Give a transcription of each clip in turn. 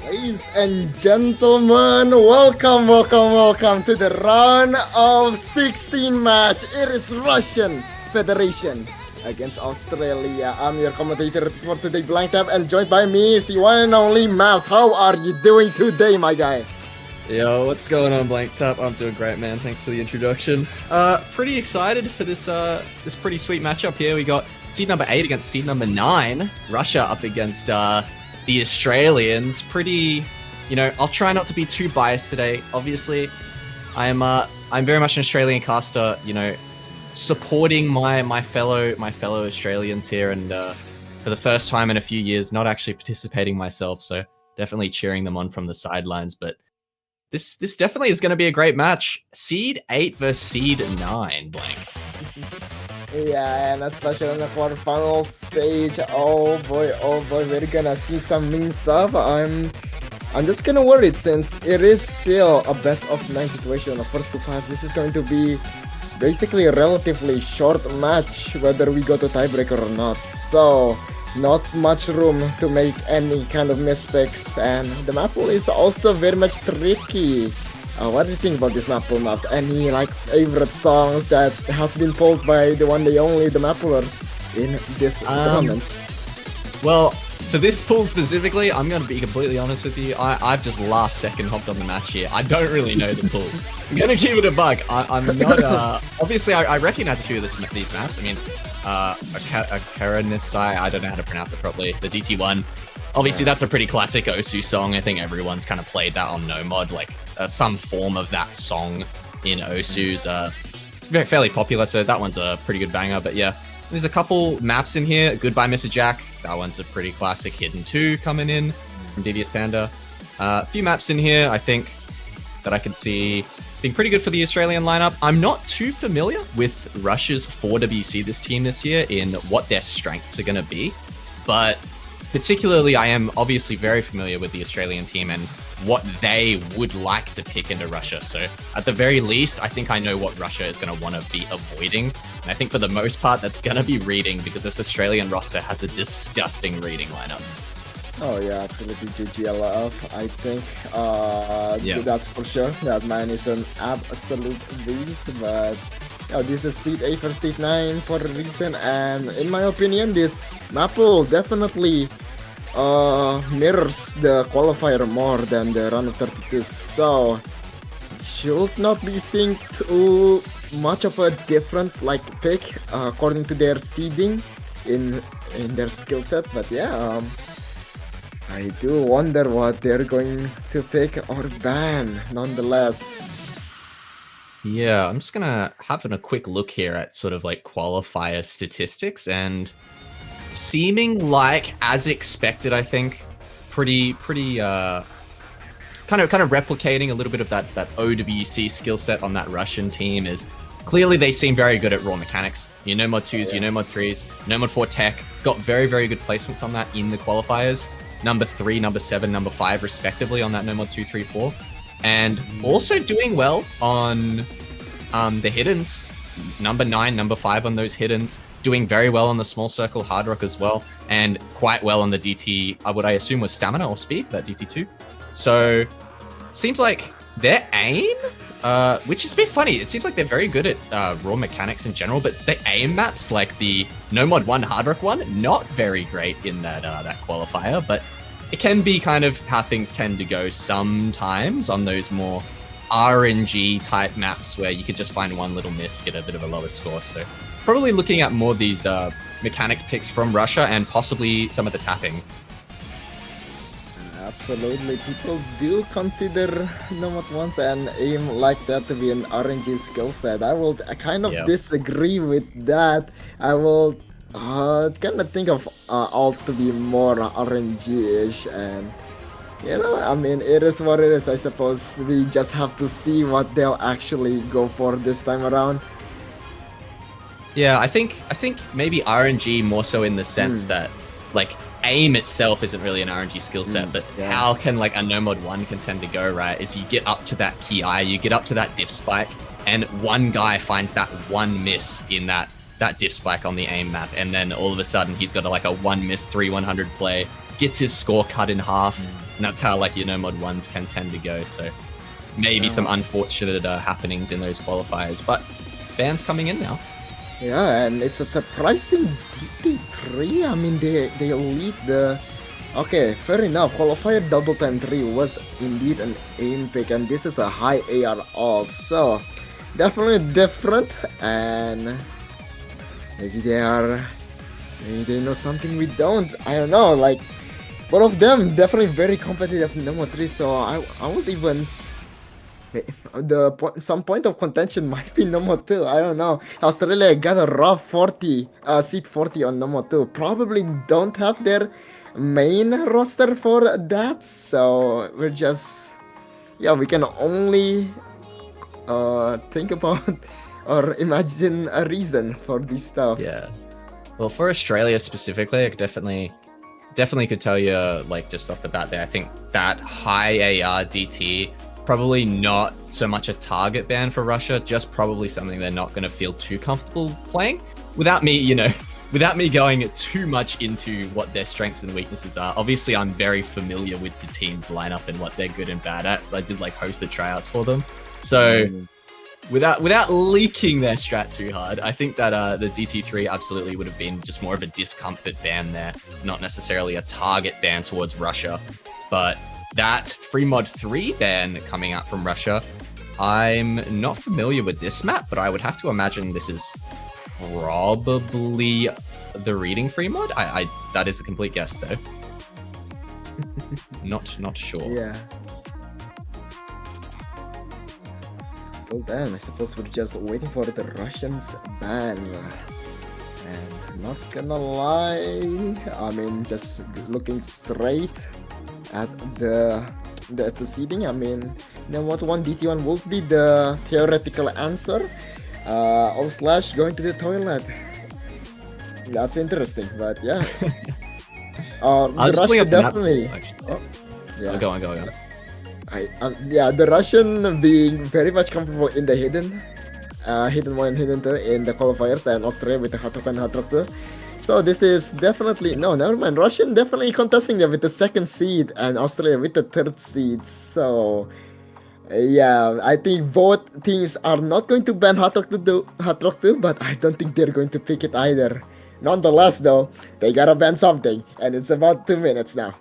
Ladies and gentlemen, welcome to the round of 16 match. It is Russian Federation against Australia. I'm your commentator for today, BlankTap, and joined by me is the one and only Mavs. How are you doing today, my guy? Yo, what's going on, BlankTap? I'm doing great, man. Thanks for the introduction. Pretty excited for this pretty sweet matchup here. We got seed number 8 against seed number 9. Russia up against the Australians. Pretty, I'll try not to be too biased today. Obviously, I'm very much an Australian caster. Supporting my fellow Australians here, and for the first time in a few years, not actually participating myself. So definitely cheering them on from the sidelines, but. This definitely is going to be a great match. Seed 8 versus Seed 9, Blank. Yeah, and especially on the quarterfinal stage, oh boy, we're gonna see some mean stuff. I'm just gonna worry since it is still a best of 9 situation on the first to 5. This is going to be basically a relatively short match, whether we go to tiebreaker or not. So. Not much room to make any kind of mispicks, and the map pool is also very much tricky. What do you think about this map pool, Maps? Any favorite songs that has been pulled by the one, the only, the map poolers in this tournament? Well, for this pool specifically, I'm going to be completely honest with you. I've just last second hopped on the match here. I don't really know the pool. I'm going to keep it a bug. I'm not, obviously I recognize a few of these maps. I mean, Akaranisai, I don't know how to pronounce it properly. The DT1. Obviously, that's a pretty classic Osu song. I think everyone's kind of played that on No Mod, some form of that song in Osu's. It's fairly popular, so that one's a pretty good banger. But yeah, there's a couple maps in here. Goodbye, Mr. Jack. That one's a pretty classic. Hidden 2 coming in from Devious Panda. A few maps in here, I think, that I can see being pretty good for the Australian lineup. I'm not too familiar with Russia's 4WC this team this year in what their strengths are going to be, but particularly I am obviously very familiar with the Australian team and what they would like to pick into Russia. So at the very least, I think I know what Russia is going to want to be avoiding. And I think for the most part, that's going to be reading, because this Australian roster has a disgusting reading lineup. Oh yeah, absolutely GGLF, I think. That's for sure. That man is an absolute beast, but this is seed 8 for seed 9 for a reason, and in my opinion, this map pool definitely mirrors the qualifier more than the round of 32, so it should not be seeing too much of a different pick according to their seeding in their skill set. But yeah, I do wonder what they're going to pick or ban nonetheless. Yeah, I'm just gonna have a quick look here at sort of qualifier statistics, and seeming as expected, I think, pretty kind of replicating a little bit of that OWC skill set on that Russian team. Is clearly they seem very good at raw mechanics. No mod 2s, no mod 3s, no mod 4 tech. Got very, very good placements on that in the qualifiers. Number 3, number 7, number 5, respectively, on that No Mod 2, 3, 4. And also doing well on the hiddens. Number 9, number 5 on those hiddens. Doing very well on the small circle hard rock as well. And quite well on the DT, what I assume was stamina or speed, that DT2. So, seems like their aim, which is a bit funny. It seems like they're very good at raw mechanics in general, but the aim maps, like the No Mod 1 hard rock one, not very great in that qualifier, but it can be kind of how things tend to go sometimes on those more RNG type maps where you could just find one little miss, get a bit of a lower score. So probably looking at more of these mechanics picks from Russia and possibly some of the tapping. Absolutely, people do consider Nomad once and aim like that to be an RNG skill set. I kind of disagree with that. I will kind of think of alt to be more RNG-ish, and I mean, it is what it is. I suppose we just have to see what they'll actually go for this time around. Yeah, I think maybe RNG more so in the sense that aim itself isn't really an RNG skill set, but how can a No Mod 1 can tend to go, right, is you get up to that key eye, you get up to that diff spike, and one guy finds that one miss in that diff spike on the aim map, and then all of a sudden he's got a 1 miss 3-100 play, gets his score cut in half, And that's how like your no mod ones can tend to go. So maybe some unfortunate happenings in those qualifiers, but bans coming in now. Yeah, and it's a surprising DT3. I mean, they lead the. Okay, fair enough. Qualifier double time 3 was indeed an aim pick, and this is a high AR ult, so definitely different. And maybe they know something we don't. I don't know. Like both of them definitely very competitive in Nemo 3, so I would even. Some point of contention might be Nomo 2. I don't know. Australia got a rough 40, seat 40 on Nomo 2. Probably don't have their main roster for that. So we're just, yeah, we can only think about or imagine a reason for this stuff. Yeah. Well, for Australia specifically, I could definitely could tell you, like, just off the bat there, I think that high AR DT, probably not so much a target ban for Russia, just probably something they're not going to feel too comfortable playing. Without me going too much into what their strengths and weaknesses are. Obviously, I'm very familiar with the team's lineup and what they're good and bad at. I did like host the tryouts for them. So without leaking their strat too hard, I think that the DT3 absolutely would have been just more of a discomfort ban there, not necessarily a target ban towards Russia. But that free mod 3 ban coming out from Russia, I'm not familiar with this map, but I would have to imagine this is probably the reading free mod. I that is a complete guess though. not sure. Yeah. Well then, I suppose we're just waiting for the Russians ban. And not gonna lie, I mean, just looking straight at the seeding, I mean, then what 1 DT1 would be the theoretical answer. All slash going to the toilet. That's interesting, but yeah. The Russian definitely. Yeah. Go on. Yeah, the Russian being very much comfortable in the hidden 1, hidden 2 in the qualifiers, and Australia with the Hard Rock and Hard Rock 2. So this is definitely, no, never mind. Russian definitely contesting them with the 2nd seed and Australia with the 3rd seed. So yeah, I think both teams are not going to ban Hard Rock 2, but I don't think they're going to pick it either. Nonetheless though, they gotta ban something, and it's about 2 minutes now.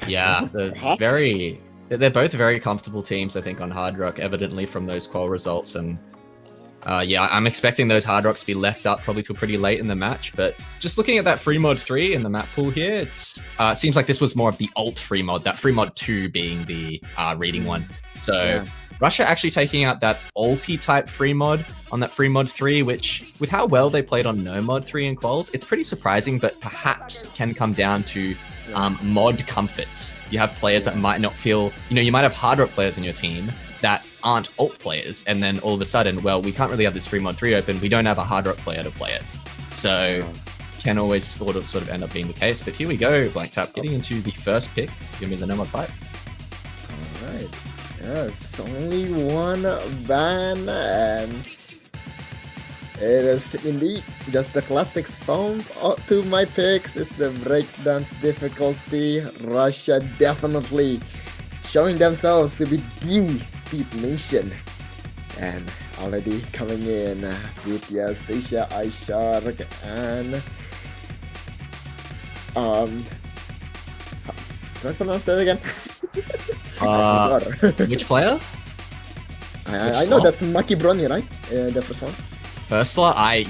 Yeah, they're both very comfortable teams, I think, on Hard Rock, evidently from those qual results. And yeah, I'm expecting those Hard Rocks to be left up probably till pretty late in the match. But just looking at that free mod 3 in the map pool here, it seems like this was more of the alt free mod, that free mod 2 being the reading one. So yeah. Russia actually taking out that alty type free mod on that free mod 3, which with how well they played on no mod 3 in quals, it's pretty surprising, but perhaps can come down to mod comforts. You have players that might not feel, you might have Hard Rock players in your team that aren't alt players, and then all of a sudden, well, we can't really have this free mod 3 open, we don't have a Hard Rock player to play it. So can always sort of end up being the case. But here we go, BlankTap getting into the first pick. Give me the no mod 5. Alright. Yeah, it's only 1 ban, and it is indeed just the classic stomp to my picks. It's the breakdance difficulty. Russia definitely showing themselves to be the Speed Nation, and already coming in with Stasia, iShark, and can I pronounce that again? Which player? I know that's Maki Brony, right? The first one. Ursula? I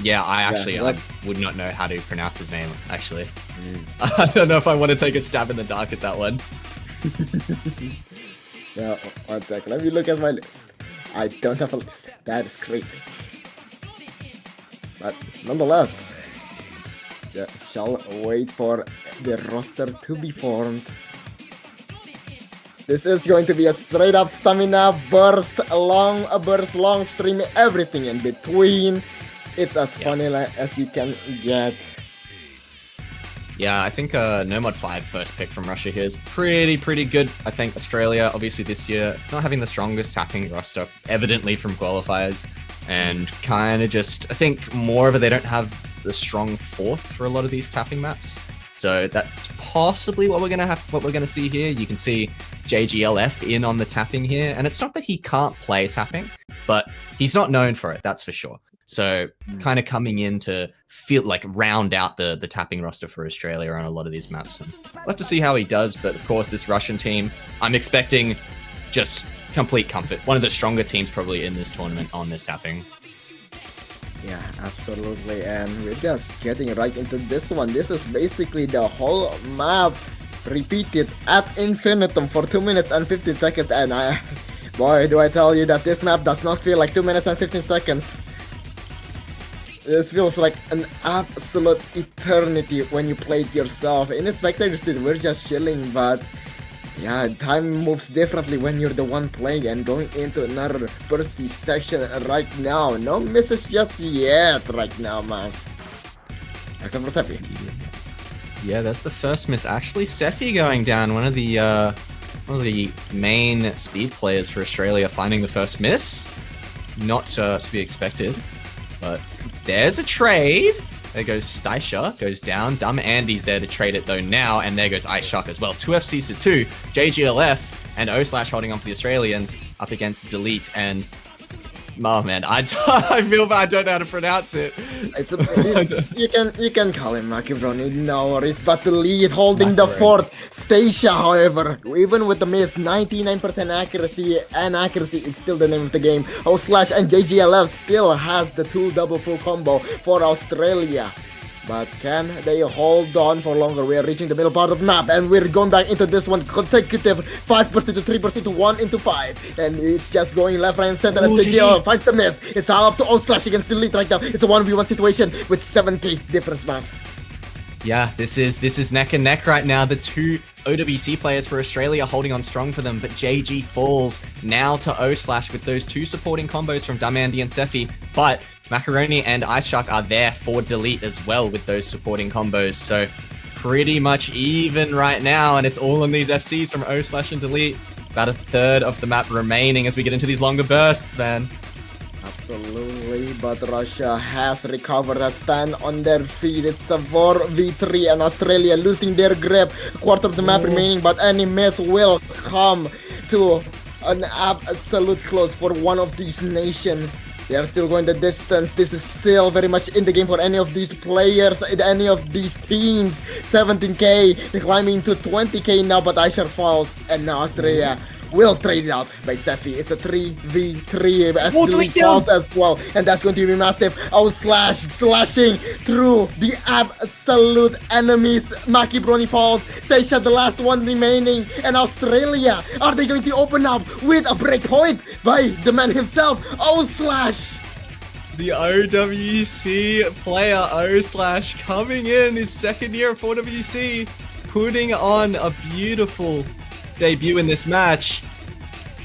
would not know how to pronounce his name, actually. I don't know if I want to take a stab in the dark at that one. Yeah, 1 second. Let me look at my list. I don't have a list. That is crazy. But nonetheless, shall wait for the roster to be formed. This is going to be a straight up stamina burst, long stream, everything in between. It's as vanilla as you can get. Yeah, I think no mod 5 first pick from Russia here is pretty good. I think Australia, obviously this year, not having the strongest tapping roster, evidently from qualifiers, and kind of just, I think more of it, they don't have the strong 4th for a lot of these tapping maps. So that possibly what we're gonna see here. You can see JGLF in on the tapping here, and it's not that he can't play tapping, but he's not known for it, that's for sure. So kind of coming in to feel like round out the tapping roster for Australia on a lot of these maps. And we'll have to see how he does, but of course this Russian team, I'm expecting just complete comfort. One of the stronger teams probably in this tournament on this tapping. Yeah, absolutely, and we're just getting right into this one. This is basically the whole map repeated ad infinitum for 2 minutes and 15 seconds, and boy, do I tell you that this map does not feel like 2 minutes and 15 seconds. This feels like an absolute eternity when you play it yourself. In the spectator seat, we're just chilling, but yeah, time moves differently when you're the one playing and going into another bursty section right now. No misses just yet right now, Mavs. Except for Sephi. Yeah, that's the first miss. Actually, Sephi going down, one of the main speed players for Australia, finding the first miss. Not to be expected, but there's a trade. There goes Staisha, goes down. Dumb Andy's there to trade it though now, and there goes Ice Shark as well. 2 FCs to 2. JGLF and O Slash holding on for the Australians up against Delete, and oh man, I feel bad. I don't know how to pronounce it. You can call him Makibroni, no worries. But the lead holding the fort. Staisha, however, even with the miss, 99% accuracy, and accuracy is still the name of the game. O Slash and JGLF still has the 2 double full combo for Australia. But can they hold on for longer? We are reaching the middle part of the map, and we're going back into this one consecutive 5% to 3% to 1 into 5. And it's just going left, right, and center as JGL finds the miss. It's all up to O Slash against the lead right now. It's a 1v1 situation with 70 difference maps. Yeah, this is neck and neck right now. The 2 OWC players for Australia holding on strong for them, but JG falls now to O Slash with those 2 supporting combos from Dumb Andy and Sephi. But Macaroni and Ice Shark are there for Delete as well with those supporting combos. So pretty much even right now, and it's all on these FCs from O Slash and Delete. About a third of the map remaining as we get into these longer bursts, man. Absolutely, but Russia has recovered a stand on their feet. It's a 4v3 and Australia losing their grip. A quarter of the map remaining, but any miss will come to an absolute close for one of these nations. They are still going the distance. This is still very much in the game for any of these players, any of these teams. 17k, they're climbing to 20k now, but Aisha falls, and now Australia will trade it out by Sephi. It's a 3v3 as Delete falls as well, and that's going to be massive. Oh, Slash slashing through the absolute enemies. Maki Brony falls. Staisha, the last one remaining, and Australia, are they going to open up with a breakpoint by the man himself? Oh, Slash! The OWC player O Slash coming in his second year of OWC, putting on a beautiful debut in this match,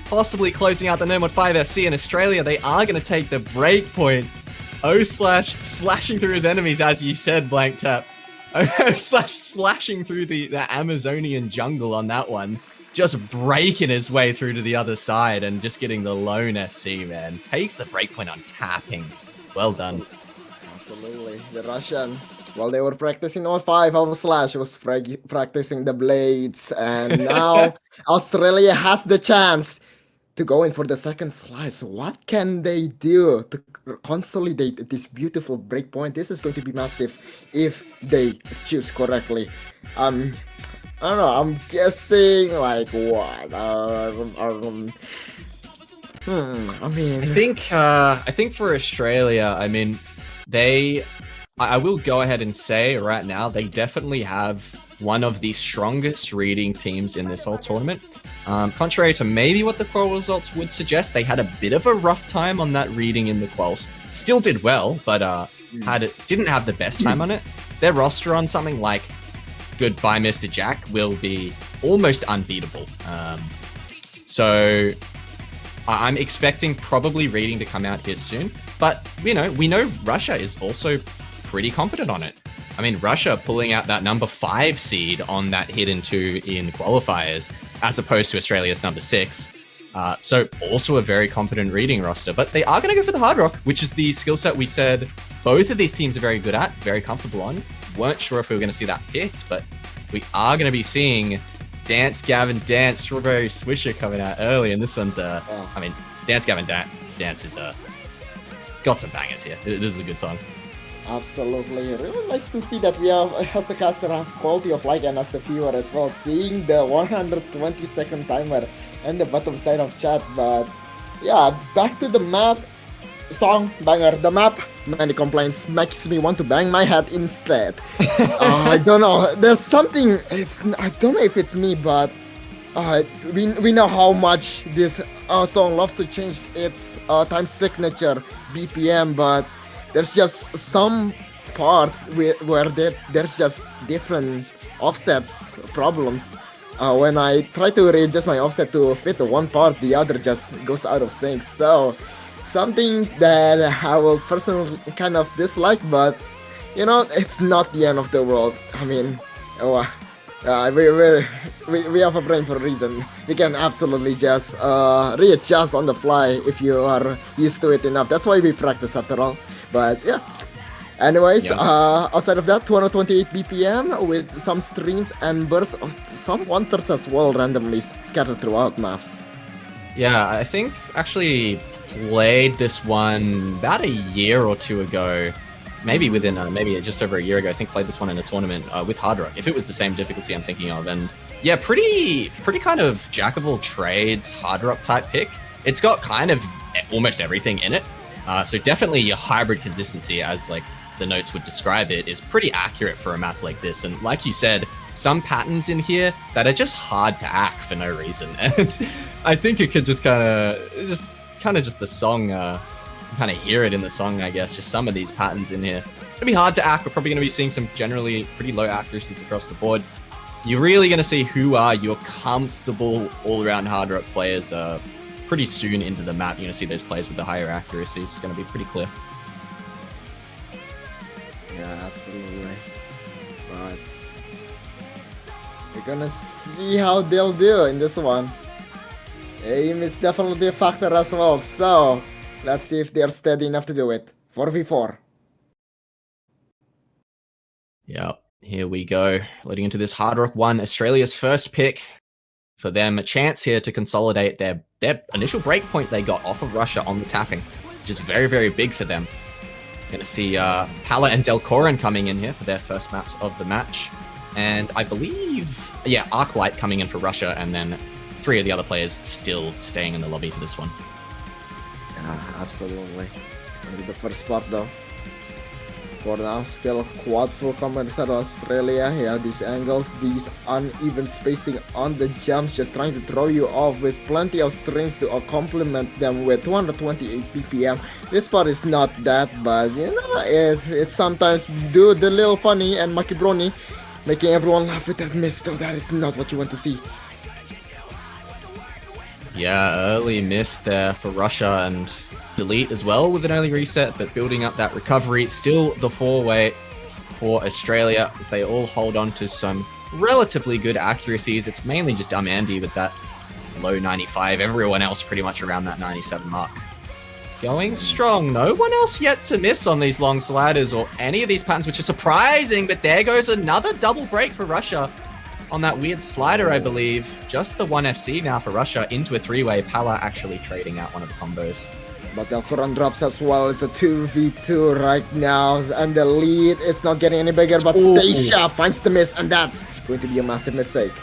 possibly closing out the No Mod 5 FC in Australia. They are going to take the break point. O Slash slashing through his enemies, as you said, BlankTap. O Slash slashing through the Amazonian jungle on that one, just breaking his way through to the other side and just getting the lone FC, man. Takes the break point on tapping. Well done. Absolutely. The Russian, while they were practicing all 5, O Slash was practicing the blades, and now Australia has the chance to go in for the second slice. What can they do to consolidate this beautiful breakpoint? This is going to be massive if they choose correctly. I don't know, I'm guessing like what? I think for Australia, I mean, I will go ahead and say right now, they definitely have one of the strongest reading teams in this whole tournament. Contrary to maybe what the qual results would suggest, they had a bit of a rough time on that reading in the quals. Still did well, but didn't have the best time on it. Their roster on something like Goodbye Mr. Jack will be almost unbeatable. So I'm expecting probably reading to come out here soon. But, we know Russia is also pretty competent on it. I mean, Russia pulling out that number 5 seed on that hidden 2 in qualifiers, as opposed to Australia's number 6. So also a very competent reading roster. But they are going to go for the Hard Rock, which is the skill set we said both of these teams are very good at, very comfortable on. Weren't sure if we were going to see that picked, but we are going to be seeing Dance Gavin Dance Strawberry Swisher coming out early, and this one's I mean, Dance Gavin Dance is got some bangers here. This is a good song. Absolutely, really nice to see that we have, as a caster, have quality of life, and as the viewer as well, seeing the 120-second timer and the bottom side of chat. But yeah, back to the map. Song banger. The map, many complaints, makes me want to bang my head instead. I don't know. There's something. I don't know if it's me, but we know how much this song loves to change its time signature BPM, but there's just some parts where there's just different offsets problems. When I try to readjust my offset to fit one part, the other just goes out of sync. So something that I will personally kind of dislike, but you know, it's not the end of the world. I mean, we have a brain for a reason. We can absolutely just readjust on the fly if you are used to it enough. That's why we practice after all. But yeah. Anyways, outside of that, 228 BPM with some streams and bursts of some wonders as well randomly scattered throughout Mavs. Yeah, I think actually played this one about a year or two ago, maybe within maybe just over a year ago. I think played this one in a tournament with Hard Rock, if it was the same difficulty I'm thinking of. And yeah, pretty kind of jack of all trades Hard Rock type pick. It's got kind of almost everything in it, so definitely a hybrid consistency, as like the notes would describe it, is pretty accurate for a map like this. And like you said, some patterns in here that are just hard to act for no reason, and I think it could just kind of the song, kind of hear it in the song, I guess. Just some of these patterns in here. It'll be hard to act. We're probably going to be seeing some generally pretty low accuracies across the board. You're really going to see who are your comfortable all-around Hard Rock players pretty soon into the map. You're going to see those players with the higher accuracies. It's going to be pretty clear. Yeah, absolutely. But we're gonna see how they'll do in this one. Aim is definitely a factor as well, so let's see if they're steady enough to do it. 4v4. Yep, here we go. Leading into this Hard Rock 1, Australia's first pick. For them, a chance here to consolidate their initial breakpoint they got off of Russia on the tapping, which is very, very big for them. Going to see Pala and Delcoran coming in here for their first maps of the match. And I believe, yeah, Arclight coming in for Russia, and then 3 of the other players still staying in the lobby for this one. Yeah, absolutely. Maybe the first spot though. For now, still quad full commanders out of Australia. Yeah, these angles, these uneven spacing on the jumps, just trying to throw you off with plenty of strings to complement them with 228 ppm. This part is not that bad, you know, it's sometimes do the little funny and Maki Brony, making everyone laugh with that miss, though that is not what you want to see. Yeah, early miss there for Russia, and Delete as well with an early reset, but building up that recovery. Still the 4-way for Australia as they all hold on to some relatively good accuracies. It's mainly just Andy with that low 95. Everyone else pretty much around that 97 mark. Going strong. No one else yet to miss on these long sliders or any of these patterns, which is surprising, but there goes another double break for Russia on that weird slider, I believe. Just the 1FC now for Russia into a 3-way. Pala actually trading out one of the combos. But Delcoran drops as well. It's a 2v2 right now, and the lead is not getting any bigger, but Stacia finds the miss, and that's going to be a massive mistake.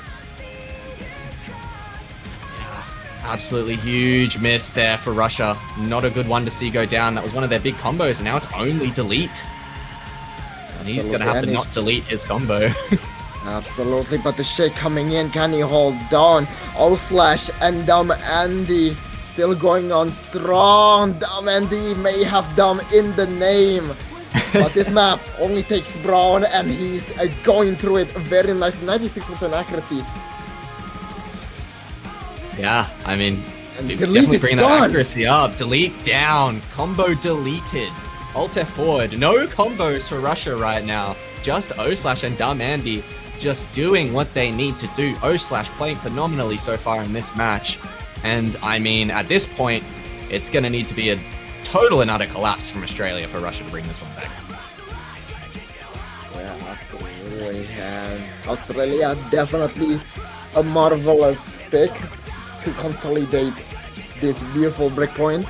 Yeah, absolutely huge miss there for Russia. Not a good one to see go down. That was one of their big combos, and now it's only Delete. And he's going to have to not delete his combo. Absolutely, but the shake coming in, can he hold on? /, and Dumb Andy still going on strong. Dumb Andy may have Dumb in the name, but this map only takes Brown, and he's going through it very nice. 96% accuracy. Yeah, I mean, definitely bring that accuracy up. Delete down, combo deleted. Alt F forward, no combos for Russia right now. Just / and Dumb Andy just doing what they need to do. / playing phenomenally so far in this match. And I mean, at this point, it's going to need to be a total and utter collapse from Australia for Russia to bring this one back. Yeah, Absolutely, and Australia definitely a marvelous pick to consolidate this beautiful breakpoint.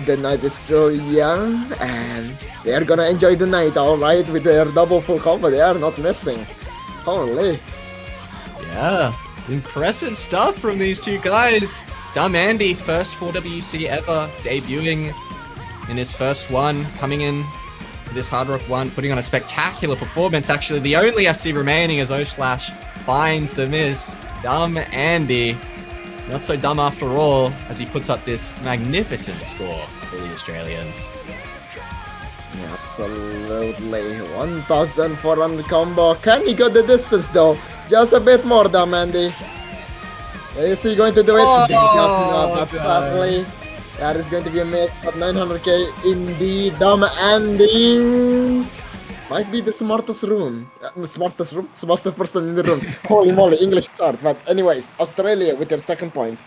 The night is still young, and they are gonna enjoy the night, alright, with their double full combo. They are not missing. Holy. Yeah, impressive stuff from these two guys. Dumb Andy, first 4WC ever, debuting in his first one, coming in for this Hard Rock 1, putting on a spectacular performance. Actually, the only FC remaining as O-Slash finds the miss. Dumb Andy, not so dumb after all, as he puts up this magnificent score for the Australians. Yeah, absolutely. 1,400 combo. Can he go the distance though? Just a bit more, Dumb Andy. Is he going to do it? Oh, He does not, sadly. That is going to be a miss, but 900k indeed. Dumb Andy might be the smartest smartest person in the room. Holy moly, English start. But anyways, Australia with their second point.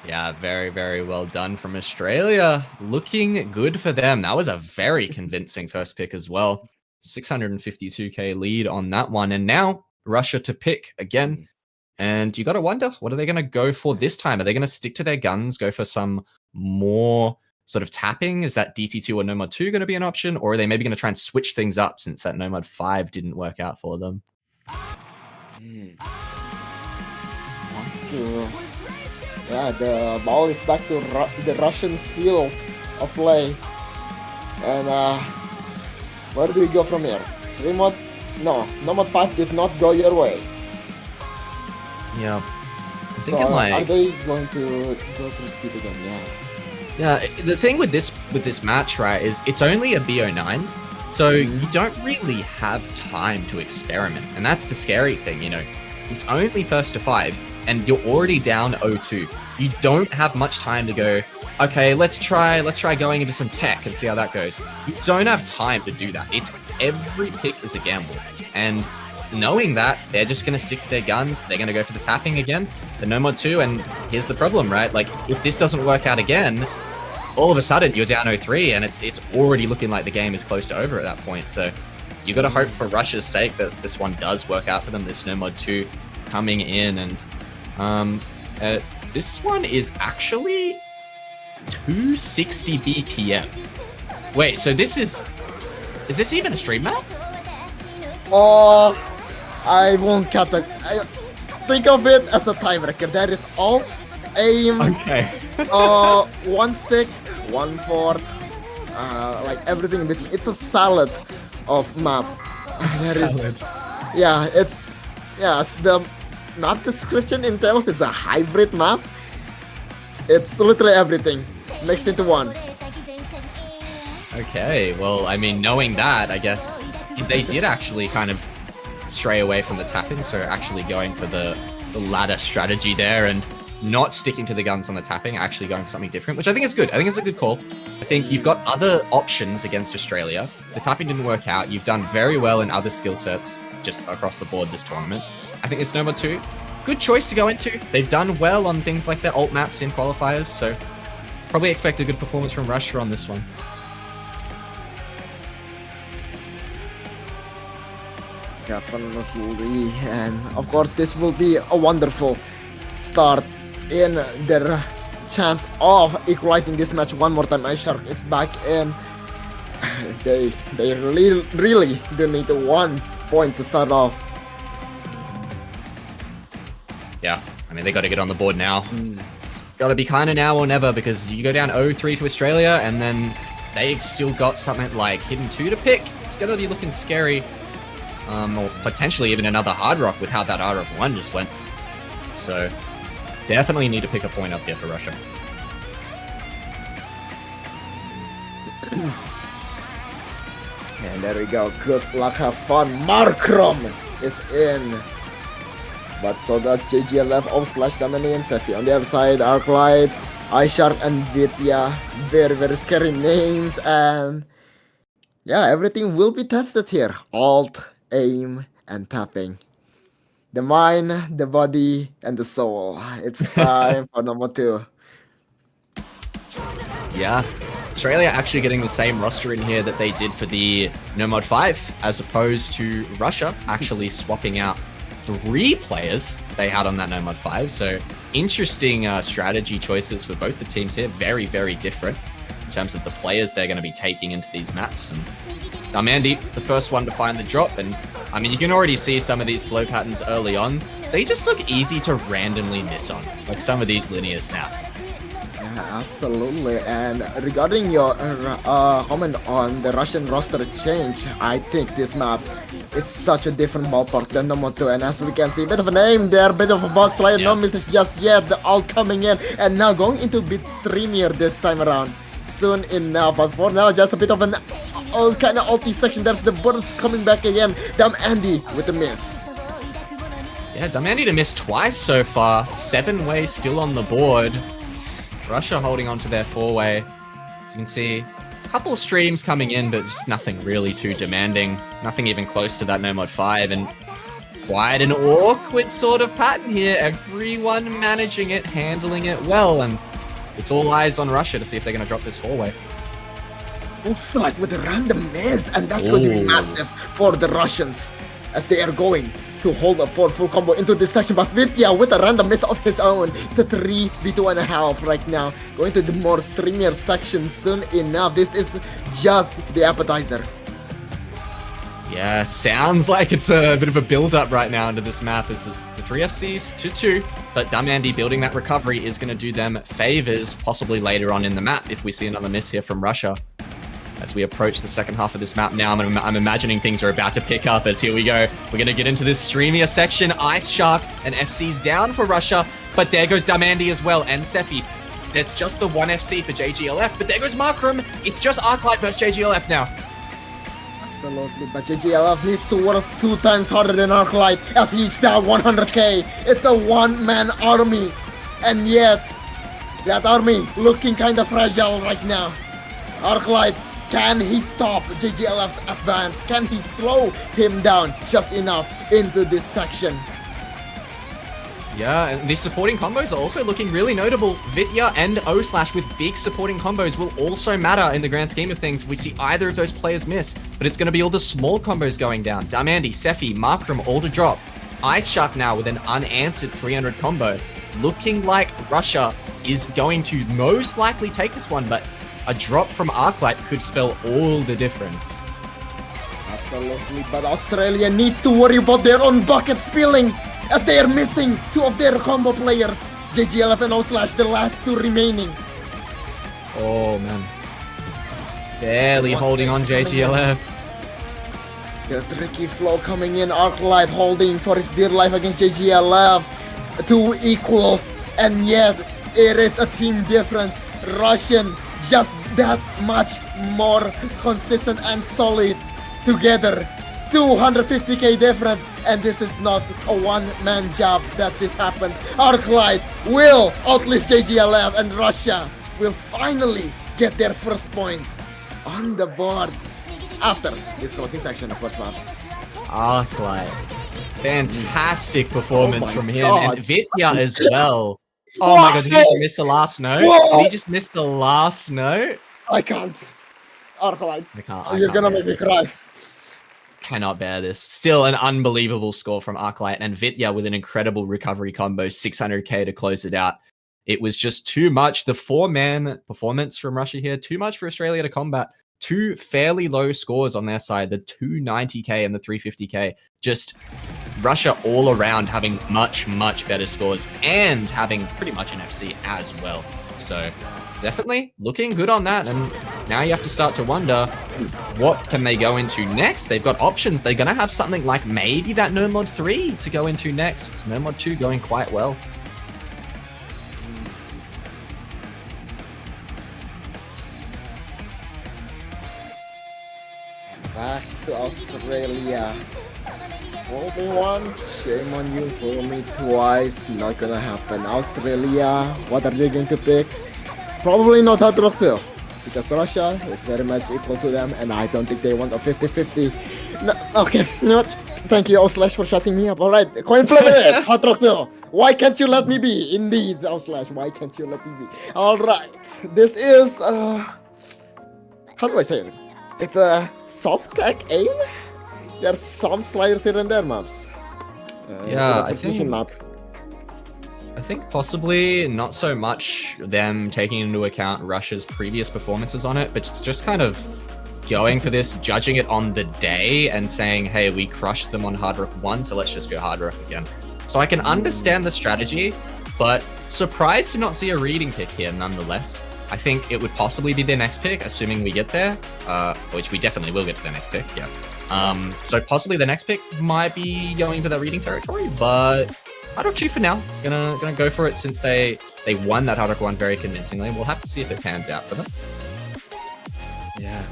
Yeah, very, very well done from Australia. Looking good for them. That was a very convincing first pick as well. 652k lead on that one. And now Russia to pick again. And you got to wonder, what are they going to go for this time? Are they going to stick to their guns, go for some more sort of tapping? Is that DT2 or Nomad 2 going to be an option? Or are they maybe going to try and switch things up since that Nomad 5 didn't work out for them? Yeah, the ball is back to the Russians' field of play. And where do we go from here? Remote? No, Nomad 5 did not go your way. Yeah. I'm thinking so, like, are they going to go through speed again? Yeah. Yeah, the thing with this match, right, is it's only a BO9, so you don't really have time to experiment, and that's the scary thing, you know. It's only first to 5, and you're already down 0-2. You don't have much time to go, okay, let's try going into some tech and see how that goes. You don't have time to do that. It's every pick is a gamble, and knowing that, they're just going to stick to their guns. They're going to go for the tapping again, the Nomad 2, and here's the problem, right? Like, if this doesn't work out again, all of a sudden you're down 0-3, and it's already looking like the game is close to over at that point. So you got to hope for Russia's sake that this one does work out for them, this Nomad 2 coming in. And this one is actually 260 BPM. Wait, so is this even a stream map? Oh, I won't cut it. Think of it as a tiebreaker. There is alt, aim, Okay. 1/6, 1/4, like everything in between. It's a salad of map. As the map description entails, it's a hybrid map. It's literally everything mixed into one. Okay, well, I mean, knowing that, I guess they did actually kind of stray away from the tapping, so actually going for the ladder strategy there and not sticking to the guns on the tapping, actually going for something different, which I think is good. I think it's a good call. I think you've got other options against Australia. The tapping didn't work out. You've done very well in other skill sets just across the board this tournament. I think it's Nomad 2. Good choice to go into. They've done well on things like their alt maps in qualifiers, so probably expect a good performance from Russia on this one. Definitely, and of course this will be a wonderful start in their chance of equalizing this match one more time. iShark is back in. They really do need 1 point to start off. Yeah, I mean, they got to get on the board now. It's got to be kind of now or never, because you go down 0-3 to Australia, and then they've still got something like Hidden 2 to pick. It's going to be looking scary. Or potentially even another Hard Rock with how that Hard Rock 1 just went. So, definitely need to pick a point up here for Russia. And there we go. Good luck, have fun. Markram is in. But so does JGLF, O/Domini, and Sefi. On the other side, Arclight, iShark, and Vidya. Very, very scary names. And yeah, everything will be tested here. Alt, aim, and tapping. The mind, the body, and the soul. It's time for number 2. Yeah, Australia actually getting the same roster in here that they did for the No Mod 5, as opposed to Russia actually swapping out 3 players they had on that No Mod 5. So interesting strategy choices for both the teams here. Very, very different in terms of the players they're going to be taking into these maps. And Darmandy, the first one to find the drop. And I mean, you can already see some of these flow patterns early on. They just look easy to randomly miss on, like some of these linear snaps. Yeah, absolutely. And regarding your comment on the Russian roster change, I think this map is such a different ballpark than the Mod 2. And as we can see, bit of a name there, bit of a boss slide, no misses just yet. The ult coming in, and now going into a bit streamier this time around. Soon enough, but for now, just a bit of an kind of ulti section. There's the burst coming back again. Damn Andy with the miss. Yeah, Darmandy to miss twice so far. 7-way still on the board. Russia holding on to their 4-way. As you can see, a couple of streams coming in, but just nothing really too demanding. Nothing even close to that No Mod 5. And quite an awkward sort of pattern here. Everyone managing it, handling it well. And it's all eyes on Russia to see if they're going to drop this 4-way. Like with a random miss, and that's going to be massive for the Russians as they are going to hold up for full combo into this section. But Vidya with a random miss of his own. It's a 3v2.5 right now. Going to the more streamier section soon enough. This is just the appetizer. Yeah, sounds like it's a bit of a build-up right now into this map. This is the 3 FCs, 2-2, but Darmandy building that recovery is going to do them favors, possibly later on in the map if we see another miss here from Russia. As we approach the second half of this map now, I'm imagining things are about to pick up as here we go. We're going to get into this streamier section. Ice Shark and FC's down for Russia, but there goes Darmandy as well, and Sephi. There's just the 1 FC for JGLF, but there goes Markram. It's just Arclight versus JGLF now. Absolutely, but JGLF needs to work 2 times harder than Arclight as he's now 100k. It's a one-man army, and yet that army looking kind of fragile right now. Arclight, can he stop JGLF's advance? Can he slow him down just enough into this section? Yeah, and these supporting combos are also looking really notable. Vidya and O Slash with big supporting combos will also matter in the grand scheme of things if we see either of those players miss. But it's going to be all the small combos going down. Darmandy, Sephi, Markram all to drop. Ice Shark now with an unanswered 300 combo. Looking like Russia is going to most likely take this one, but a drop from Arclight could spell all the difference. Absolutely, but Australia needs to worry about their own bucket spilling as they are missing 2 of their combo players. JGLF and O Slash, the last 2 remaining. Oh man. Barely holding on JGLF. The tricky flow coming in, Arclight holding for his dear life against JGLF. 2 equals, and yet it is a team difference. Russian just that much more consistent and solid together. 250k difference, and this is not a one-man job that this happened. Arclight will outlive JGLF, and Russia will finally get their first point on the board after this closing section of first maps. Arclight. Fantastic performance from him, God. and Vidya as well. Oh my god, did he just miss the last note? Whoa. Did he just miss the last note? I can't. Arclight, I you're can't gonna bear make me this. cry. Cannot bear this. Still an unbelievable score from Arclight, and Vidya with an incredible recovery combo, 600k to close it out. It was just too much. The 4-man performance from Russia here, too much for Australia to combat. 2 fairly low scores on their side, the 290k and the 350k. Just Russia all around having much, much better scores and having pretty much an FC as well. So definitely looking good on that. And now you have to start to wonder, what can they go into next? They've got options. They're going to have something like maybe that No Mod 3 to go into next. No Mod 2 going quite well. Back to Australia. Fool me once, shame on you. Fool me twice, not gonna happen. Australia, what are they going to pick? Probably not Hard Rock 2, because Russia is very much equal to them, and I don't think they want a 50-50. No, okay, not. Thank you, Slash, for shutting me up. Alright, coin flip it is, Hard Rock 2. Why can't you let me be? Indeed, Slash, why can't you let me be? Alright, this is how do I say it? It's a soft tech aim. There's some sliders here and there, Mavs. Yeah, I think possibly not so much them taking into account Russia's previous performances on it, but just kind of going for this, judging it on the day and saying, hey, we crushed them on Hard Rock 1, so let's just go Hard Rock again. So I can understand the strategy, but surprised to not see a reading pick here nonetheless. I think it would possibly be their next pick, assuming we get there, which we definitely will get to their next pick, yeah. So possibly the next pick might be going to that reading territory, but Hard Rock 2 for now. Gonna go for it since they won that Hard Rock 1 very convincingly. We'll have to see if it pans out for them. Yeah.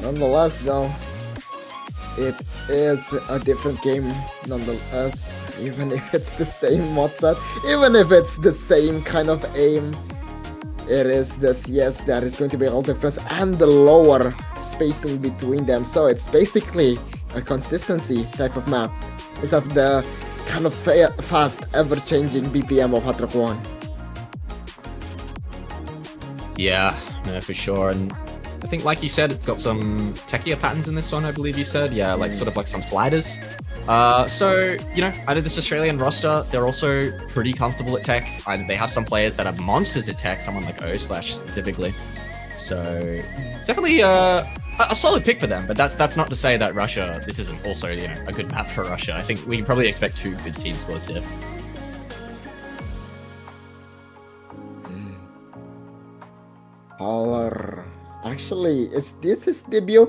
Nonetheless, though, it is a different game. Nonetheless, even if it's the same mod set, even if it's the same kind of aim, it is this, yes, there is going to be a difference and the lower spacing between them. So it's basically a consistency type of map instead of the kind of fast, ever-changing BPM of Hard Rock 1. Yeah, no, for sure. And I think, like you said, it's got some techier patterns in this one, I believe you said. Yeah, like sort of like some sliders. So, you know, out of this Australian roster, they're also pretty comfortable at tech. They have some players that are monsters at tech, someone like O/ specifically. So, definitely a solid pick for them. But that's not to say that Russia, this isn't also, you know, a good map for Russia. I think we can probably expect 2 good team scores here. Actually, is this his debut?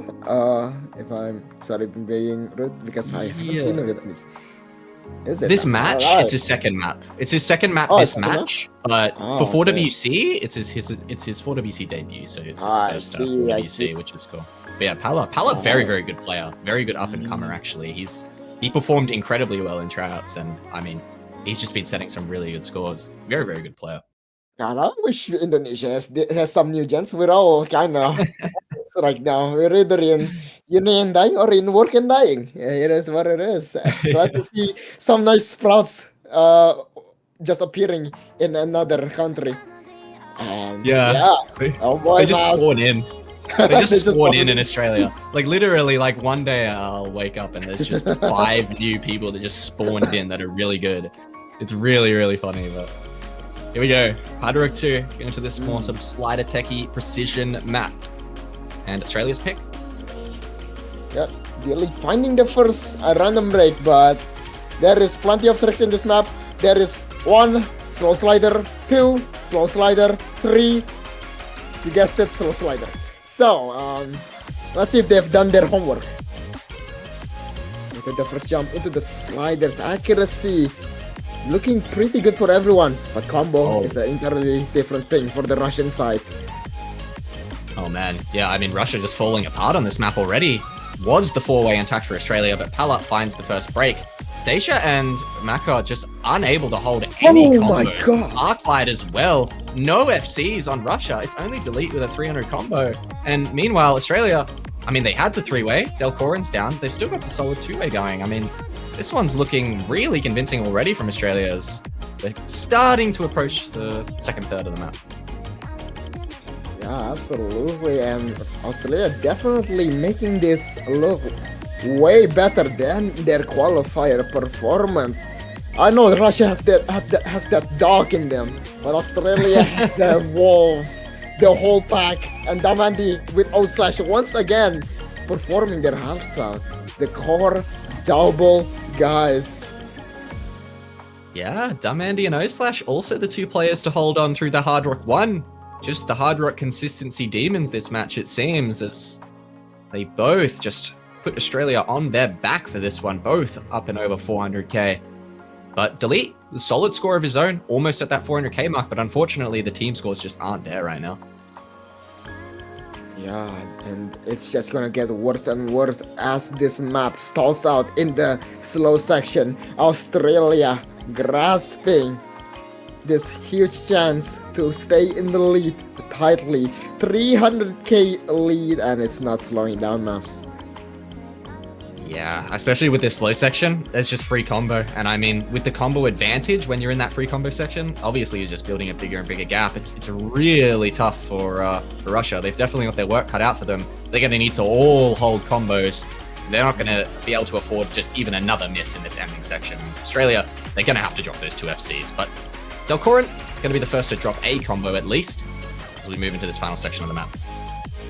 If I'm sorry for being rude, because I haven't seen him yet. Is it? This match, it's his second map. It's his second map this match, but for 4WC, it's his 4WC debut, so it's his first 4WC, which is cool. But yeah, Pala, very, very good player. Very good up-and-comer, actually. He performed incredibly well in tryouts, and I mean, he's just been setting some really good scores. Very, very good player. God, I wish Indonesia has some new gens. We're all kind of right now. We're either in uni and dying or in work and dying. Yeah, it is what it is. Glad to see some nice sprouts just appearing in another country. And oh boy, they just spawn in. They just spawn in Australia. Like literally, like one day I'll wake up and there's just 5 new people that just spawned in that are really good. It's really, really funny, but. Here we go. Hard Rock 2, going to this more sort of slider techie precision map. And Australia's pick. Yep, really finding the first random break, but there is plenty of tricks in this map. There is 1 slow slider, 2 slow slider, 3, you guessed it, slow slider. So, let's see if they've done their homework. Look at the first jump into the sliders, accuracy. Looking pretty good for everyone, but combo is an entirely different thing for the Russian side. Oh man, yeah, I mean, Russia just falling apart on this map already. Was the 4-way intact for Australia, but Palat finds the first break. Stacia and Maka just unable to hold any combos. My god. Arclight as well. No FCs on Russia. It's only Delete with a 300 combo. And meanwhile, Australia, I mean, they had the 3-way. Delcorin's down. They've still got the solid 2-way going. I mean, this one's looking really convincing already from Australia as they're starting to approach the second third of the map. Yeah, absolutely. And Australia definitely making this look way better than their qualifier performance. I know Russia has that dog in them, but Australia has the wolves, the whole pack, and Damandi with O/ once again performing their hearts out. The core double guys. Yeah, Damandi and O/ also the 2 players to hold on through the Hard Rock 1. Just the Hard Rock consistency demons this match, it seems, as they both just put Australia on their back for this one, both up and over 400k. But Delete, the solid score of his own, almost at that 400k mark, but unfortunately the team scores just aren't there right now. Yeah, and it's just gonna get worse and worse as this map stalls out in the slow section. Australia grasping this huge chance to stay in the lead tightly. 300k lead, and it's not slowing down, Mavs. Yeah, especially with this slow section, there's just free combo. And I mean, with the combo advantage, when you're in that free combo section, obviously you're just building a bigger and bigger gap. It's really tough for Russia. They've definitely got their work cut out for them. They're going to need to all hold combos. They're not going to be able to afford just even another miss in this ending section. Australia, they're going to have to drop those 2 FCs. But Delcorin, going to be the first to drop a combo at least as we move into this final section of the map.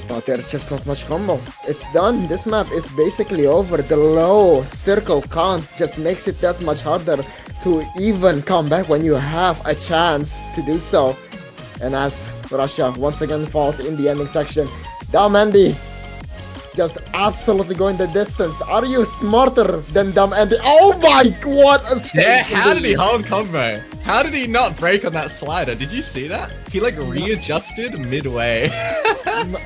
But there's just not much combo. It's done. This map is basically over. The low circle count just makes it that much harder to even come back when you have a chance to do so. And as Russia once again falls in the ending section, Dumb Andy just absolutely going the distance. Are you smarter than Dumb Andy? Oh my, what a save. Yeah, how did he hold combo? How did he not break on that slider? Did you see that? He like readjusted midway.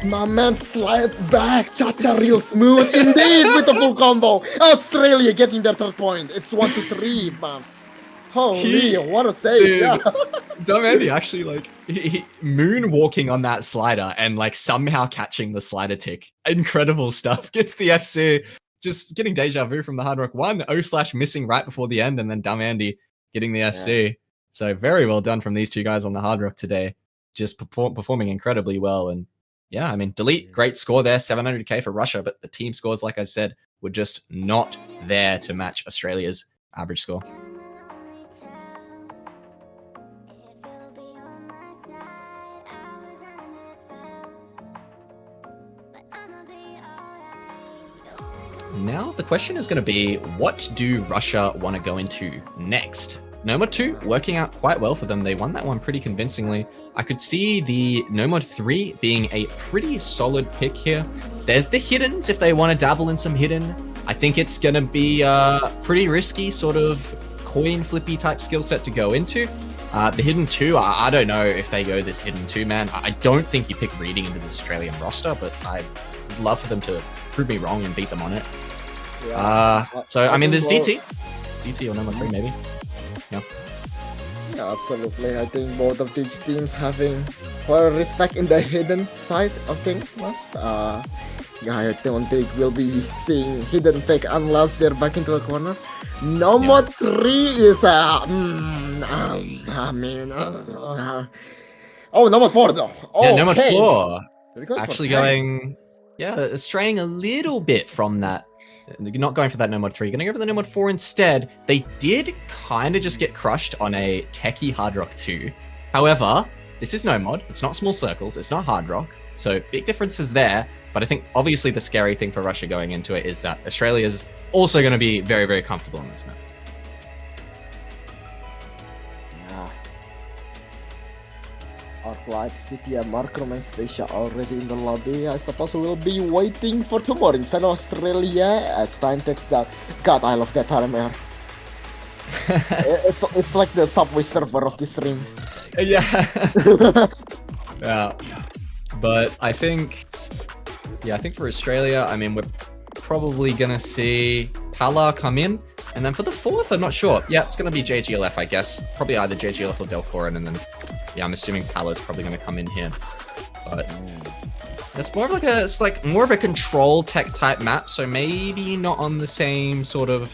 My man slide back. Cha-cha real smooth indeed with the full combo. Australia getting their 3rd point. It's 1-3, Mavs. Holy, what a save. Dude, yeah. Dumb Andy actually like he moonwalking on that slider and like somehow catching the slider tick. Incredible stuff. Gets the FC. Just getting deja vu from the Hard Rock 1. O/ missing right before the end, and then Dumb Andy getting the FC. Yeah. So very well done from these 2 guys on the Hard Rock today. Just performing incredibly well. And yeah, I mean, Delete, great score there, 700k for Russia, but the team scores, like I said, were just not there to match Australia's average score. Now the question is going to be, what do Russia want to go into next? Nomad 2 working out quite well for them. They won that one pretty convincingly. I could see the Nomad 3 being a pretty solid pick here. There's the hiddens if they want to dabble in some hidden. I think it's going to be a pretty risky sort of coin flippy type skill set to go into. The hidden 2, I don't know if they go this hidden 2, man. I don't think you pick reading into this Australian roster, but I'd love for them to prove me wrong and beat them on it. Yeah. So, I mean, there's DT or Nomad 3 maybe. Yeah, absolutely. I think both of these teams having quite a respect in the hidden side of things. Yeah, I don't think we'll be seeing hidden pick unless they're back into the corner. Nomad 3 is oh, Nomad 4 though. Oh, yeah, Nomad 4 actually going, straying a little bit from that. You're not going for that Nomad 3, you're going to go for the Nomad 4 instead. They did kind of just get crushed on a techie Hard Rock 2. However, this is Nomad, it's not small circles, it's not Hard Rock, so big differences there. But I think obviously the scary thing for Russia going into it is that Australia's also going to be very, very comfortable on this map. Our flight via Markroman station already in the lobby. I suppose we'll be waiting for tomorrow instead of Australia as time takes down. God, I love that timer. it's like the Subway server of this ring. Yeah. Yeah. But I think for Australia, I mean, we're probably gonna see Pala come in. And then for the 4th, I'm not sure. Yeah, it's going to be JGLF, I guess. Probably either JGLF or Delcorin. And then, yeah, I'm assuming Pala's probably going to come in here. But it's more of like more of a control tech type map. So maybe not on the same sort of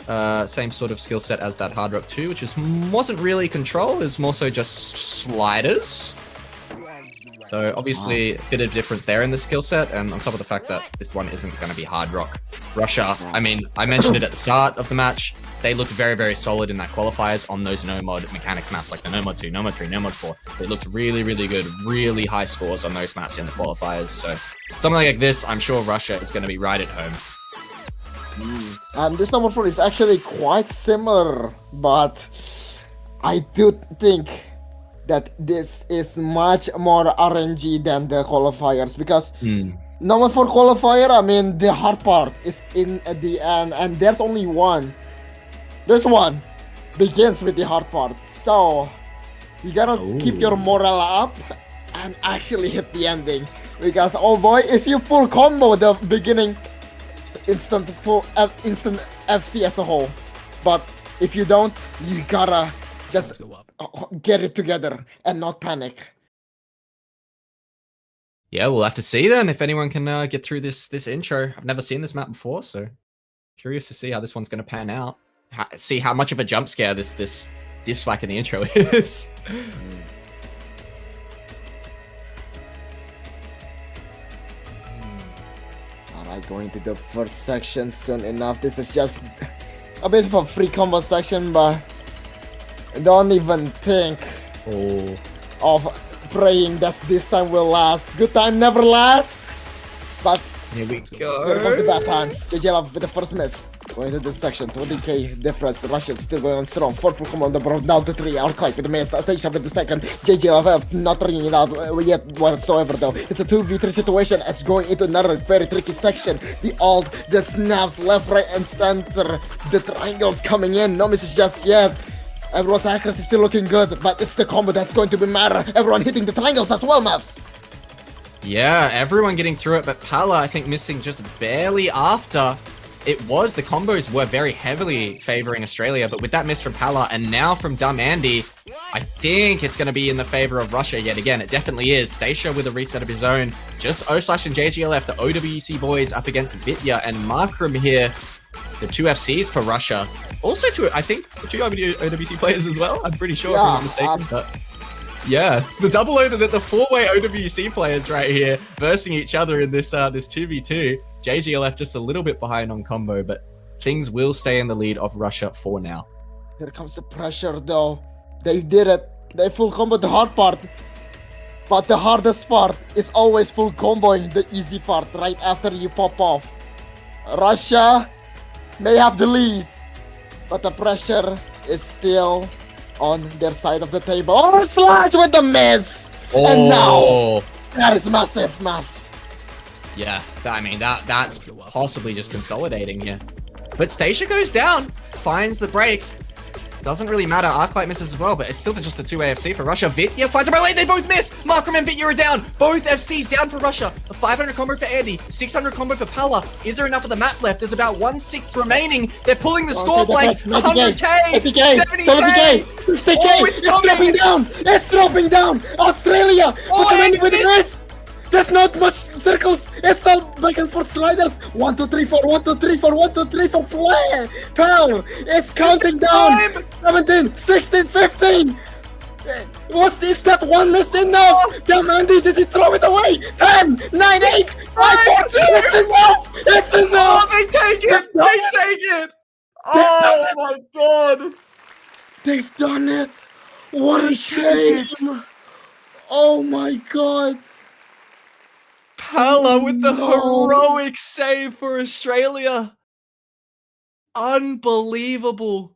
skill set as that Hard Rock 2, which wasn't really control. It's more so just sliders. So obviously a bit of difference there in the skill set, and on top of the fact that this one isn't going to be Hard Rock. Russia, I mean, I mentioned it at the start of the match, they looked very, very solid in that qualifiers on those no-mod mechanics maps like the Nomad 2, Nomad 3, Nomad 4. They looked really, really good, really high scores on those maps in the qualifiers. So something like this, I'm sure Russia is going to be right at home. And this Nomad 4 is actually quite similar, but I do think that this is much more RNG than the qualifiers, because Nomad 4 qualifier, I mean, the hard part is in at the end, and there's only one. This one begins with the hard part, so you gotta keep your morale up and actually hit the ending, because oh boy, if you full combo the beginning, instant FC as a whole, but if you don't, you gotta just get it together and not panic. Yeah, we'll have to see then if anyone can get through this intro. I've never seen this map before, so curious to see how this one's going to pan out. See how much of a jump scare this diff spike in the intro is. Alright, going to the first section soon enough. This is just a bit of a free combo section, but don't even think of praying that this time will last. Good time never lasts. But here we go. Here comes the bad times. JJ Love with the first miss. Going to this section, 20k difference. Russia still going on strong. 4 full commander brought down to 3. Archive with the miss. Station with the second. JJ Love not ringing it out yet whatsoever though. It's a 2v3 situation as going into another very tricky section. The ult, the snaps, left, right, and center. The triangles coming in. No misses just yet. Everyone's accuracy is still looking good, but it's the combo that's going to be matter. Everyone hitting the triangles as well, Mavs. Yeah, everyone getting through it, but Pala, I think, missing just barely after. The combos were very heavily favoring Australia, but with that miss from Pala and now from Dumb Andy, I think it's going to be in the favor of Russia yet again. It definitely is. Stacia with a reset of his own. Just O/Slash and JGLF, the OWC boys up against Vitya and Markram here. The 2 FCs for Russia. Also, I think, 2 OWC players as well. I'm pretty sure, if I'm not mistaken. But yeah, the double the 4-way OWC players right here versing each other in this 2v2. JGLF just a little bit behind on combo, but things will stay in the lead of Russia for now. Here comes the pressure though. They did it. They full combo the hard part. But the hardest part is always full comboing the easy part right after you pop off. Russia may have the lead, but the pressure is still on their side of the table. Oh, Slash with the miss! Oh. And now, that is massive, Mavs. Yeah, I mean, that's possibly just consolidating here. But Stacia goes down, finds the break. Doesn't really matter, Arclight misses as well, but it's still just a 2 AFC for Russia. Vitya finds a way, they both miss! Markram and Vitya are down! Both FCs down for Russia. A 500 combo for Andy, 600 combo for Pala. Is there enough of the map left? There's about 1/6 remaining. They're pulling the score blank. 100k! 70k! 60k! Oh, it's dropping down! It's dropping down! Australia! With the miss! There's not much circles. It's all back and forth sliders. 1, 2, 3, 4. 1, 2, 3, 4. 1, 2, 3, 4. Play. Power. It's counting down. 17, 16, 15. What's this? That one missed enough. Damn, Andy, did he throw it away? 10, 9, 8, 5, 4. It's enough. It's enough. Oh, they take it. They take it. Oh my god. They've done it. What a shame. Oh my god. Pala with the heroic save for Australia. Unbelievable.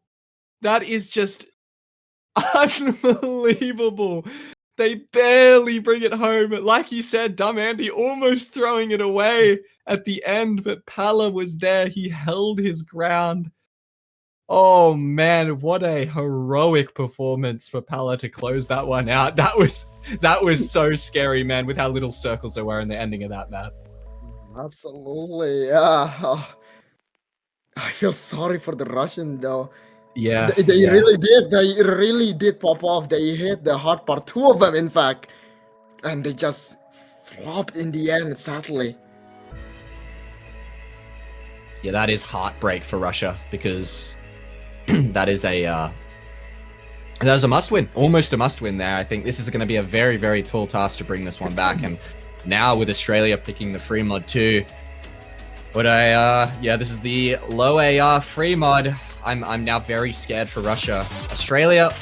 That is just unbelievable. They barely bring it home. Like you said, Dumb Andy almost throwing it away at the end, but Pala was there. He held his ground. Oh man, what a heroic performance for Pala to close that one out. That was so scary, man, with how little circles there were in the ending of that map. Absolutely, yeah. Oh, I feel sorry for the Russian though. Yeah. They really did. They really did pop off. They hit the hard part, 2 of them in fact. And they just flopped in the end, sadly. Yeah, that is heartbreak for Russia because that is a must-win, almost a must-win there. I think this is going to be a very, very tall task to bring this one back. And now with Australia picking the free mod too, but this is the low AR free mod. I'm now very scared for Russia. Australia,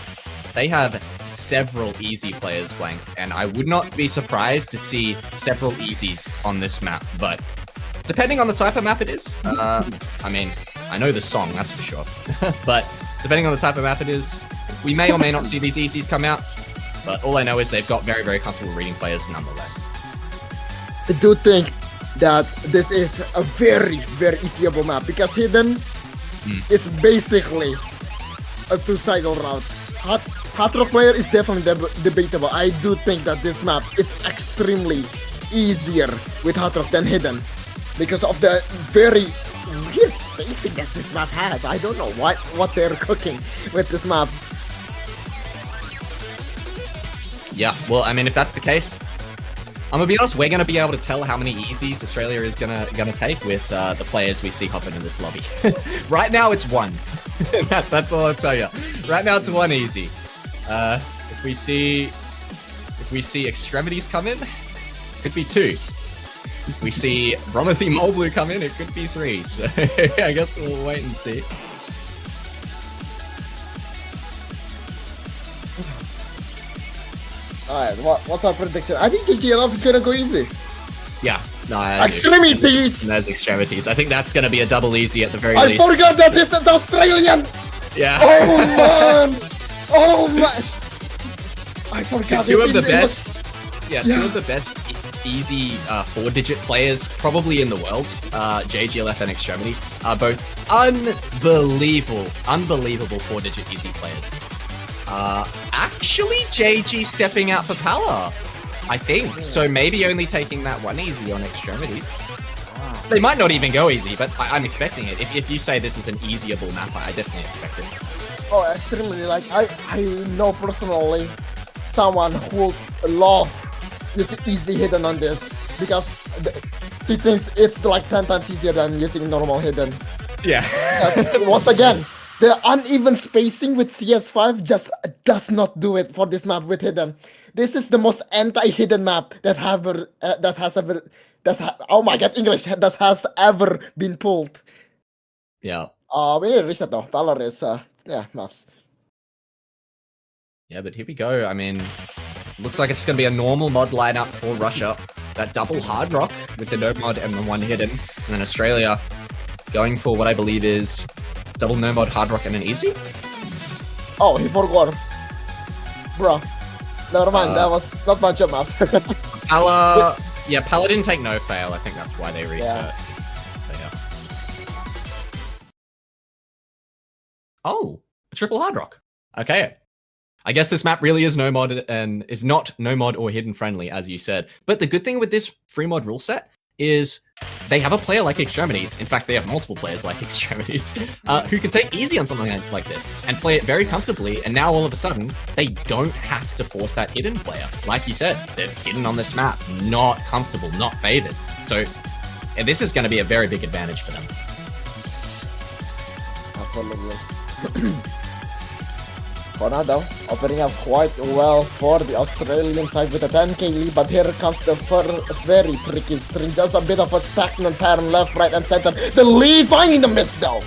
they have several easy players, Blank, and I would not be surprised to see several easies on this map. But depending on the type of map it is, I mean, I know the song, that's for sure. But depending on the type of map it is, we may or may not see these easies come out. But all I know is they've got very, very comfortable reading players nonetheless. I do think that this is a very, very easyable map because Hidden is basically a suicidal route. Hard Rock player is definitely debatable. I do think that this map is extremely easier with Hard Rock than Hidden because of the very weird spacing that this map has. I don't know what they're cooking with this map. Yeah, well, I mean, if that's the case, I'm gonna be honest, we're gonna be able to tell how many easies Australia is gonna take with the players we see hopping in this lobby. Right now, it's one. That's all I'll tell you. Right now, it's one easy. If we see extremities come in, could be two. If we see Bromothy Moleblue come in, it could be three. So I guess we'll wait and see. Alright, what's our prediction? I think GGLF is gonna go easy. Yeah, no, I Extremities! And there's extremities. I think that's gonna be a double easy at the very I least. forgot that this is Australian! Yeah. Oh man! Oh man! I forgot Two this of the in- best. Yeah, two of the best easy 4-digit players probably in the world. JGLF and Extremities are both unbelievable 4-digit easy players. Actually, JG stepping out for Pala, I think. So maybe only taking that one easy on Extremities. They might not even go easy, but I'm expecting it. If you say this is an easyable map, I definitely expect it. Oh, extremely. Like, I know personally someone who love using easy hidden on this because he thinks it's like 10 times easier than using normal hidden. Yeah. Once again, the uneven spacing with CS5 just does not do it for this map with hidden. This is the most anti-hidden map that oh my god, English, that has ever been pulled. Yeah. We need to reset though. Valor is yeah, Mavs. Yeah, but here we go. I mean, looks like it's going to be a normal mod lineup for Russia. That double hard rock with the no mod and the one hidden. And then Australia going for what I believe is double no mod hard rock and an easy. Oh, he forgot. Bro. Never mind, that was not much of us. Pala, yeah, Pala didn't take no fail. I think that's why they reset. Yeah. So yeah. Oh, a triple hard rock. Okay. I guess this map really is no mod and is not no mod or hidden friendly, as you said. But the good thing with this free mod rule set is they have a player like Extremities. In fact, they have multiple players like Extremities who can take easy on something like this and play it very comfortably. And now all of a sudden, they don't have to force that hidden player. Like you said, they're hidden on this map, not comfortable, not favored. So this is going to be a very big advantage for them. Absolutely. Tornado opening up quite well for the Australian side with a 10k lead, but here comes the first very tricky string. Just a bit of a stagnant pattern left, right, and center. The lead finding the miss though.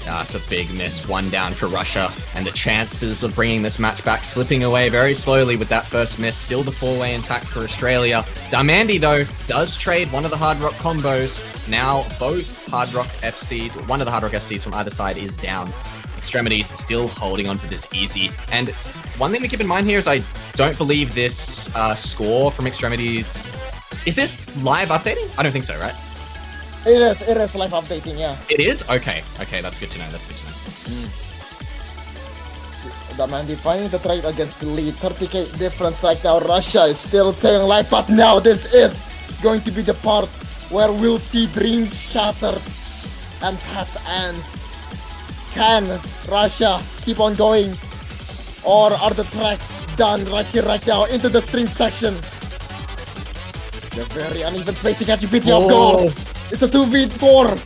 That's a big miss, one down for Russia, and the chances of bringing this match back slipping away very slowly with that first miss. Still the 4-way intact for Australia. Darmandy, though, does trade one of the Hard Rock combos. Now both Hard Rock FCs, one of the Hard Rock FCs from either side is down. Extremities still holding on to this easy. And one thing to keep in mind here is I don't believe this score from Extremities... Is this live updating? I don't think so, right? It is live updating, yeah. It is? Okay, that's good to know, that's good to know. Darmandy finding the trade against the lead. 30k difference right now. Russia is still taking life, but now this is going to be the part where we'll see dreams shattered and paths ends. Can Russia keep on going? Or are the tracks done right here, right now, into the stream section? The very uneven spacing at GPT of gold. It's a 2v4.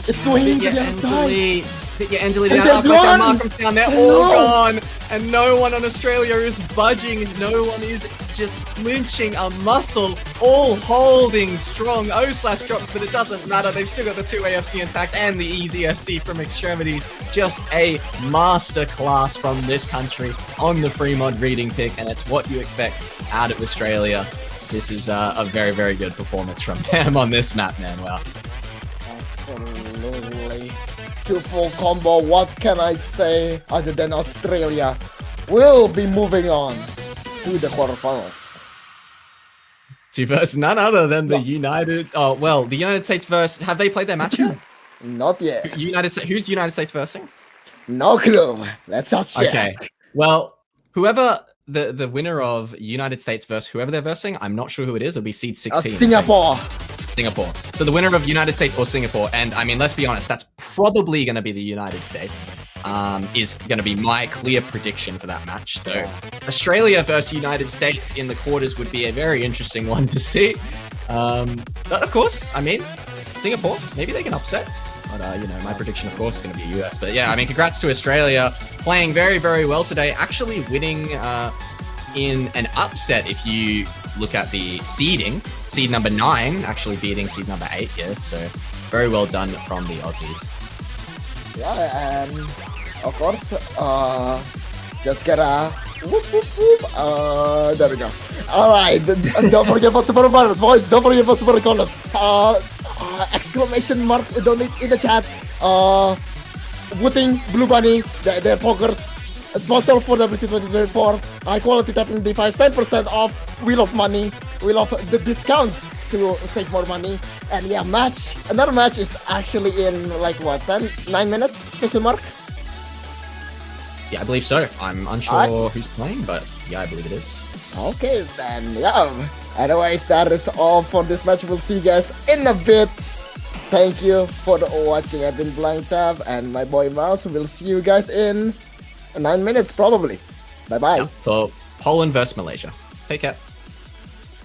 It's swinging to the other side. Get your deleted down, Markham's down, they're all gone, and no one on Australia is budging, no one is just clinching a muscle, all holding strong O/drops, but it doesn't matter, they've still got the 2 AFC intact and the easy FC from Extremities. Just a masterclass from this country on the free mod reading pick, and it's what you expect out of Australia. This is a very, very good performance from them on this map, man, wow. Absolutely. Two full combo, what can I say other than Australia will be moving on to the quarterfinals. To verse none other than the United... Oh, well, the United States verse... Have they played their match yet? Not yet. Who's United States versing? No clue. Let's just check. Okay. Well, whoever... The winner of United States verse whoever they're versing, I'm not sure who it is. It'll be seed 16. Singapore. Singapore. So the winner of United States or Singapore, and I mean, let's be honest, that's probably going to be the United States, is going to be my clear prediction for that match. So Australia versus United States in the quarters would be a very interesting one to see. But of course, I mean, Singapore, maybe they can upset. But, you know, my prediction, of course, is going to be US. But yeah, I mean, congrats to Australia, playing very, very well today, actually winning in an upset if you look at the seeding. Seed number 9 actually beating seed number 8, yeah, so very well done from the Aussies. Yeah, and of course, just gotta whoop, whoop, whoop. There we go. Alright, don't forget about super bonus, boys. Don't forget about super bonus. Exclamation mark donate in the chat. Wooting Blue Bunny, their pokers. Sponsor for WC2024, high quality tapping device, 10% off, Wheel of Money, Wheel of the discounts to save more money. And yeah, another match is actually in like what, 9 minutes, question mark? Yeah, I believe so. I'm unsure who's playing, but yeah, I believe it is. Okay, then, yeah. Anyways, that is all for this match. We'll see you guys in a bit. Thank you for watching. I've been BlankTap and my boy Mouse. We'll see you guys in 9 minutes, probably. Bye-bye. Yeah, for Poland versus Malaysia. Take care.